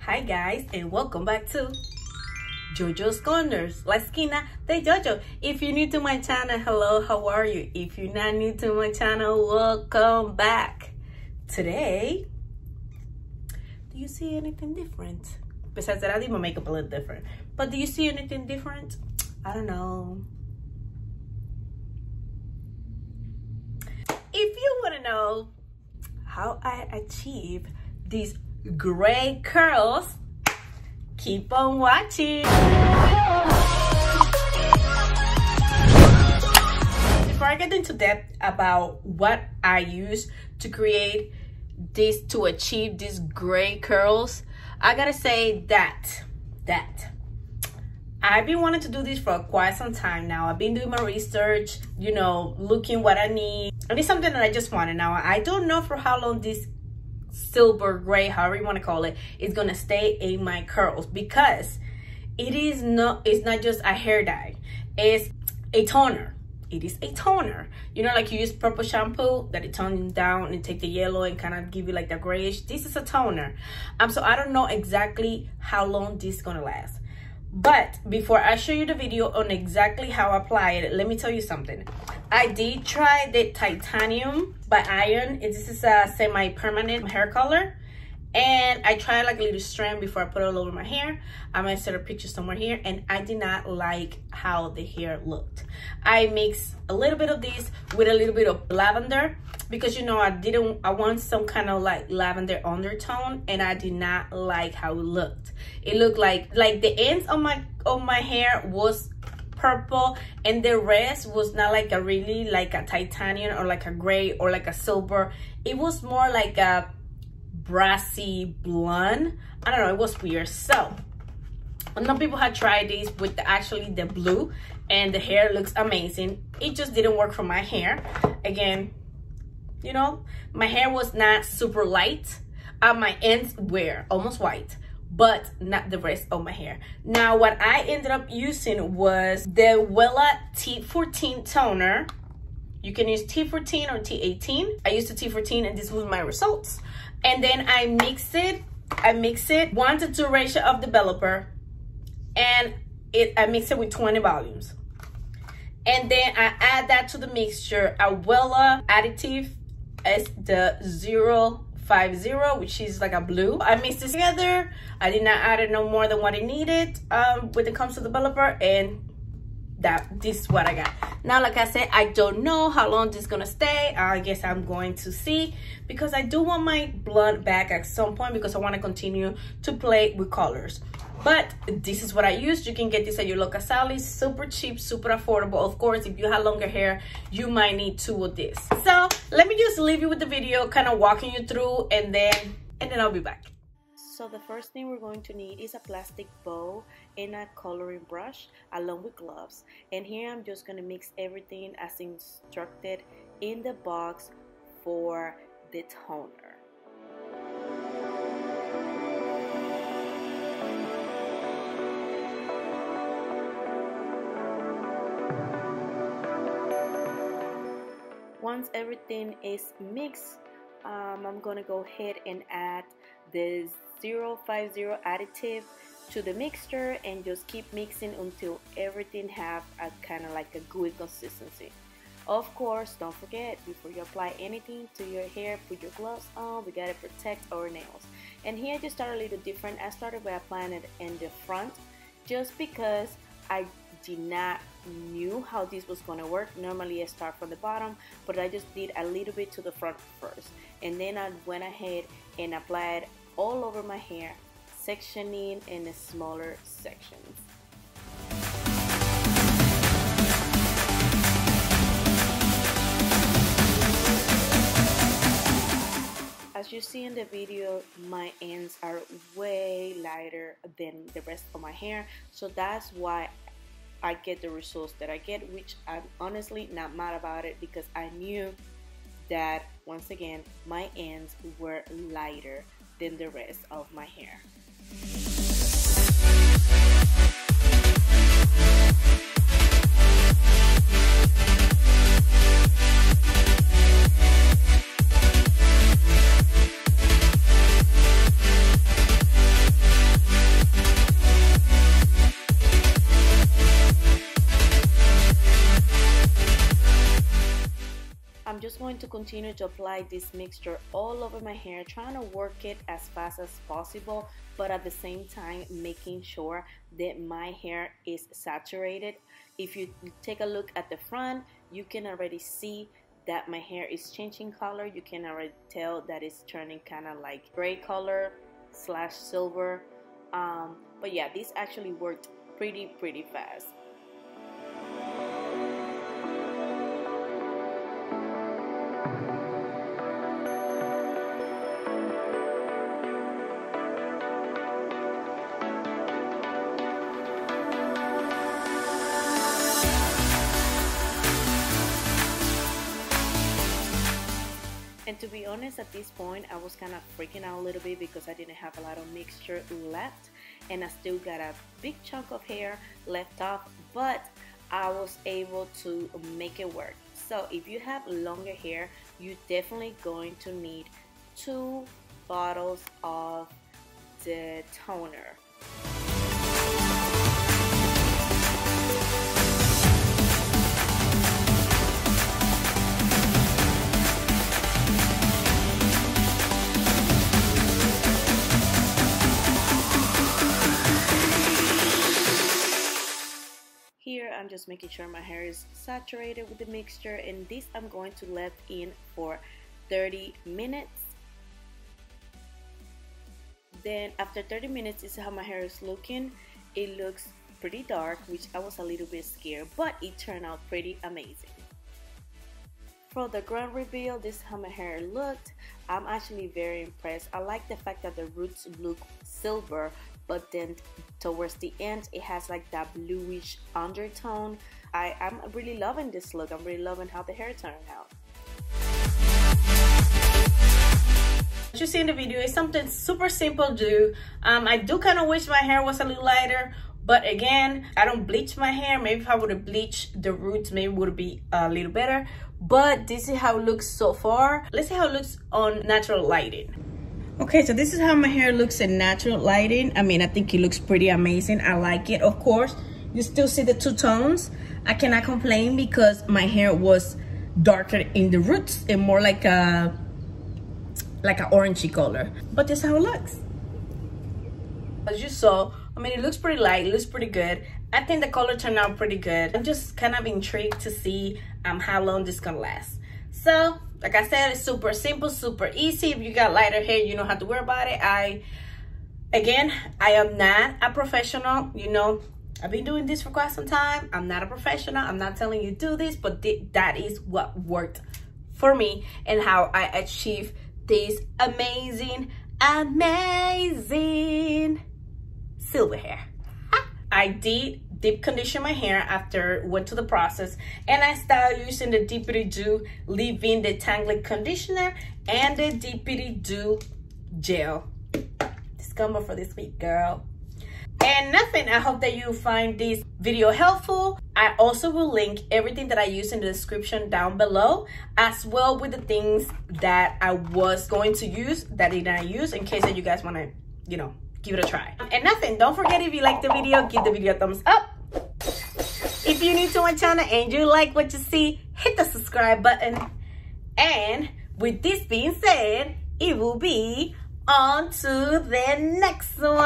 Hi guys, and welcome back to Jojo's Corners, la esquina de Jojo. If you're new to my channel, hello, how are you? If you're not new to my channel, welcome back. Today, do you see anything different? Besides that, I did my makeup a little different. But do you see anything different? I don't know. If you want to know how I achieve these gray curls, keep on watching. Before I get into depth about what I use to create this, to achieve these gray curls, I gotta say that I've been wanting to do this for quite some time now. I've been doing my research, you know, looking what I need, and it's something that I just wanted. Now I don't know for how long this silver gray, however you want to call it, is gonna stay in my curls, because it's not just a hair dye, it's a toner. It is a toner, you know, like you use purple shampoo that it tones down and take the yellow and kind of give you like the grayish. This is a toner. So I don't know exactly how long this is gonna last, but before I show you the video on exactly how I apply it, let me tell you something. I did try the Titanium by Iron. This is a semi-permanent hair color, and I tried like a little strand before I put it all over my hair. I'm gonna set a picture somewhere here, and I did not like how the hair looked. I mixed a little bit of this with a little bit of lavender, because you know I want some kind of like lavender undertone, and I did not like how it looked. It looked like the ends of my hair was purple, and the rest was not like a really like a titanium or like a gray or like a silver. It was more like a brassy blonde. I don't know, it was weird. So I know people had tried these with actually the blue, and the hair looks amazing. It just didn't work for my hair. Again, you know, my hair was not super light. My ends were almost white, but not the rest of my hair. Now what I ended up using was the Wella T14 Toner. You can use T14 or T18. I used the T14, and this was my results. And then I mix it 1:2 ratio of developer, and I mix it with 20 volumes. And then I add that to the mixture. A Wella Additive is the 050, which is like a blue. I mixed this together. I did not add it no more than what I needed when it comes to developer, and this is what I got. Now, like I said, I don't know how long this is gonna stay. I guess I'm going to see, because I do want my blonde back at some point, because I want to continue to play with colors. But this is what I used. You can get this at your local salon. Super cheap, super affordable. Of course, if you have longer hair, you might need 2 of this. So let me just leave you with the video, kind of walking you through, and then I'll be back. So the first thing we're going to need is a plastic bowl and a coloring brush, along with gloves. And here I'm just going to mix everything as instructed in the box for the toner. Once everything is mixed, I'm going to go ahead and add the 050 additive to the mixture, and just keep mixing until everything have a kind of like a gooey consistency. Of course, don't forget, before you apply anything to your hair, put your gloves on. We gotta protect our nails. And here I just started a little different. I started by applying it in the front, just because I did not knew how this was going to work. Normally I start from the bottom, but I just did a little bit to the front first, and then I went ahead and applied all over my hair, sectioning in smaller sections. As you see in the video, my ends are way lighter than the rest of my hair, so that's why I get the results that I get, which I'm honestly not mad about it, because I knew that, once again, my ends were lighter than the rest of my hair. going to continue to apply this mixture all over my hair, trying to work it as fast as possible, but at the same time making sure that my hair is saturated. If you take a look at the front, you can already see that my hair is changing color. You can already tell that it's turning kind of like gray color / silver. But yeah, this actually worked pretty fast. And to be honest, at this point, I was kind of freaking out a little bit because I didn't have a lot of mixture left, and I still got a big chunk of hair left off, but I was able to make it work. So if you have longer hair, you're definitely going to need 2 bottles of the toner. Here I'm just making sure my hair is saturated with the mixture, and this I'm going to let in for 30 minutes. Then after 30 minutes, this is how my hair is looking. It looks pretty dark, which I was a little bit scared, but it turned out pretty amazing. For the grand reveal, this is how my hair looked. I'm actually very impressed. I like the fact that the roots look silver, but then towards the end it has like that bluish undertone. I'm really loving this look. I'm really loving how the hair turned out. What you see in the video is something super simple to do. I do kind of wish my hair was a little lighter, but again, I don't bleach my hair. Maybe if I would have bleached the roots, maybe it would be a little better. But this is how it looks so far. Let's see how it looks on natural lighting. Okay, so this is how my hair looks in natural lighting. I mean, I think it looks pretty amazing. I like it. Of course, you still see the 2 tones. I cannot complain because my hair was darker in the roots and more like a orangey color. But this is how it looks. As you saw, I mean, it looks pretty light. It looks pretty good. I think the color turned out pretty good. I'm just kind of intrigued to see how long this is gonna last. So, like I said, it's super simple, super easy. If you got lighter hair, you don't have to worry about it. I am not a professional. You know, I've been doing this for quite some time. I'm not a professional. I'm not telling you to do this, but that is what worked for me and how I achieved this amazing silver hair. I did deep condition my hair after went to the process, and I started using the Dippity Do leave-in detangling conditioner and the Dippity Do gel. This combo for this week, girl. And nothing, I hope that you find this video helpful. I also will link everything that I use in the description down below, as well with the things that I was going to use that I didn't use, in case that you guys want to, you know, give it a try. And nothing, don't forget, if you like the video, give the video a thumbs up. If you're new to my channel and you like what you see, hit the subscribe button. And with this being said, it will be on to the next one.